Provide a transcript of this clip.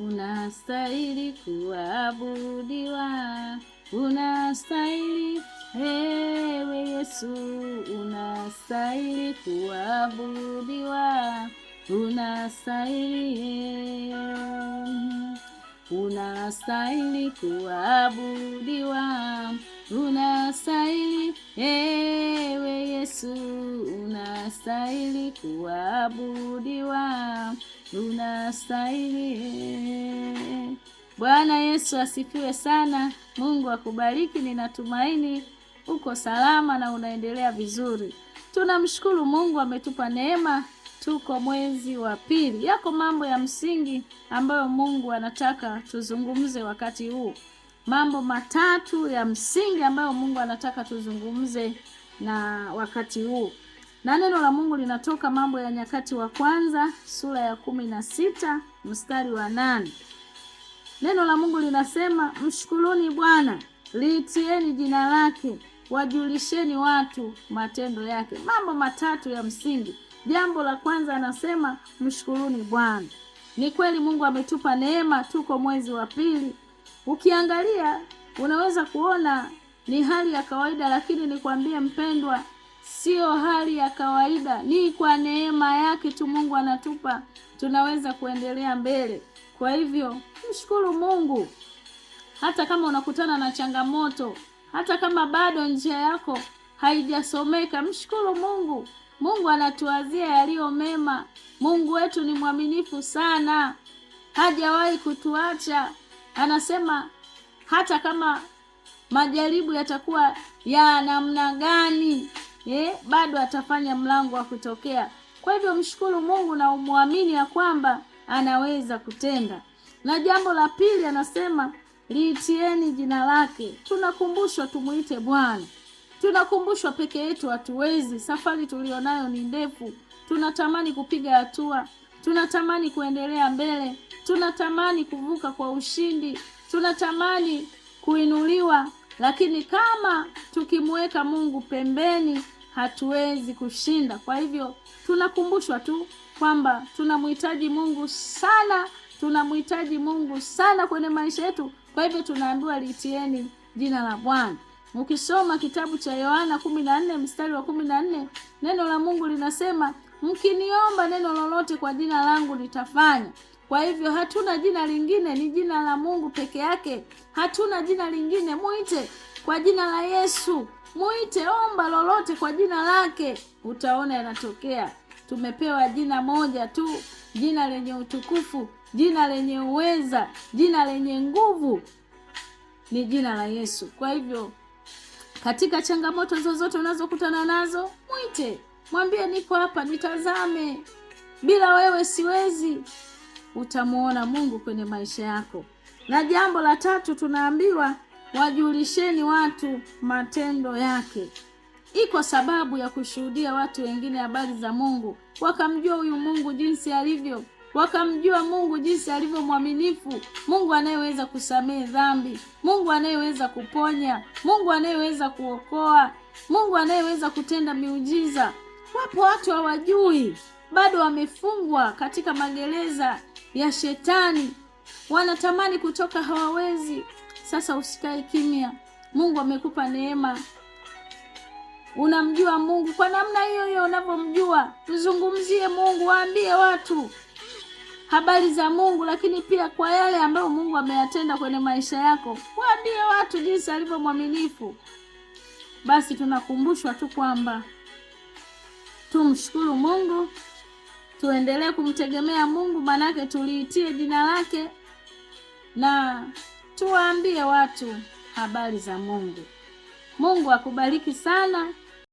unastahili kuabudiwa, unastahili ewe Yesu, unastahili kuabudiwa, unastahili, unastahili kuabudiwa, unastahili ewe Yesu, unastahili kuabudiwa, unastahili. Bwana Yesu asifiwe sana. Mungu akubariki. Ninatumaini uko salama na unaendelea vizuri. Tunamshukuru Mungu ametupa neema. Tuko mwezi wa pili. Yako mambo ya msingi ambayo Mungu anataka tuzungumze wakati huu. Mambo matatu ya msingi ambayo Mungu anataka tuzungumze na wakati huu. Na neno la Mungu linatoka Mambo ya Nyakati wa Kwanza sura ya 16 mstari wa 8. Neno la Mungu linasema, mshukuruni Bwana, liitieni jina lake, wajulisheni watu matendo yake. Mambo matatu ya msingi. Jambo la kwanza anasema mshukuruni Bwana. Ni kweli Mungu ametupa neema, tuko mwezi wa pili. Ukiangalia unaweza kuona ni hali ya kawaida, lakini nikwambie mpendwa, sio hali ya kawaida. Ni kwa neema yake tu Mungu anatupa tunaweza kuendelea mbele. Kwa hivyo mshukuru Mungu. Hata kama unakutana na changamoto, hata kama bado njia yako haijasomeka, mshukuru Mungu. Mungu anatuazia yaliyo mema. Mungu wetu ni mwaminifu sana. Hajawahi kutuacha. Anasema hata kama majaribu yatakuwa ya namna gani, bado atafanya mlango wa kutokea. Kwa hivyo mshukuru Mungu na umuamini ya kwamba anaweza kutenda. Na jambo la pili anasema liitieni jina lake. Tunakumbushwa tumuite Bwana. Tunakumbushwa peke yetu hatuwezi. Safari tulionayo ni ndefu. Tunatamani kupiga hatua. Tunatamani kuendelea mbele. Tunatamani kuvuka kwa ushindi. Tunatamani kuinuliwa. Lakini kama tukimweka Mungu pembeni, hatuwezi kushinda. Kwa hivyo tunakumbushwa tu kwamba tunamhitaji Mungu sana. Tunamhitaji Mungu sana kwenye maisha yetu. Kwa hivyo tunaambiwa liitieni jina la Bwana. Ukisoma kitabu cha Yohana 14 mstari wa 14, neno la Mungu linasema, mkiniomba neno lolote kwa jina langu nitafanya. Kwa hivyo hatuna jina lingine, ni jina la Mungu peke yake. Hatuna jina lingine. Muite kwa jina la Yesu. Muite, omba lolote kwa jina lake, utaona yanatokea. Tumepewa jina moja tu, jina lenye utukufu, jina lenye uweza, jina lenye nguvu, ni jina la Yesu. Kwa hivyo katika changamoto zozote unazokutana nazo, muite. Mwambie niko hapa, nitazame. Bila wewe siwezi. Utamuona Mungu kwenye maisha yako. Na jambo la tatu tunaambiwa wajulisheni watu matendo yake. Iko sababu ya kushuhudia watu wengine habari za Mungu. Wakamjua huyu Mungu jinsi alivyo. Wakamjua Mungu jinsi alivyo mwaminifu. Mungu anayeweza kusamehe dhambi. Mungu anayeweza kuponya. Mungu anayeweza kuokoa. Mungu anayeweza kutenda miujiza. Wapo watu hawajui. Bado wamefungwa katika magereza ya shetani. Wanatamani kutoka, hawawezi. Sasa usikae kimya. Mungu amekupa neema. Unamjua Mungu kwa namna hiyo hiyo unavyomjua. Mzungumzie Mungu, waambie watu habari za Mungu, lakini pia kwa yale ambayo Mungu ameyatenda kwenye maisha yako. Waambie watu jinsi alivyo mwaminifu. Basi tunakumbushwa tu kwamba tumshukuru Mungu, tuendelee kumtegemea Mungu, manake tuliitie jina lake, na tuwaambie watu habari za Mungu. Mungu akubariki sana.